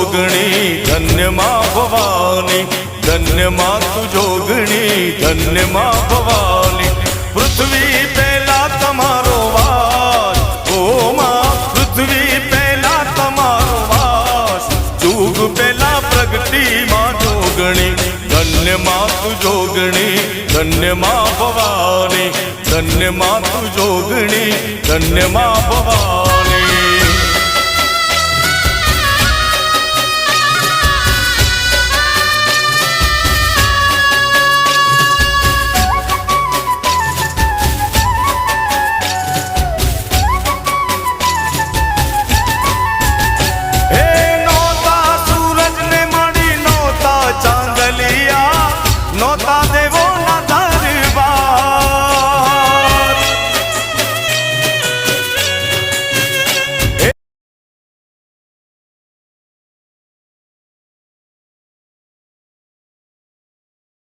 जोगणी धन्य मां भवानी, धन्य मां तू जोगणी धन्य मां भवानी। पृथ्वी पहला तमारो वास, ओ मां पृथ्वी पहला तमारो वास, जुग पहला प्रगति मां जोगणी, धन्य मां तू जोगणी धन्य मां भवानी, धन्य मां तू जोगणी धन्य मां भवानी।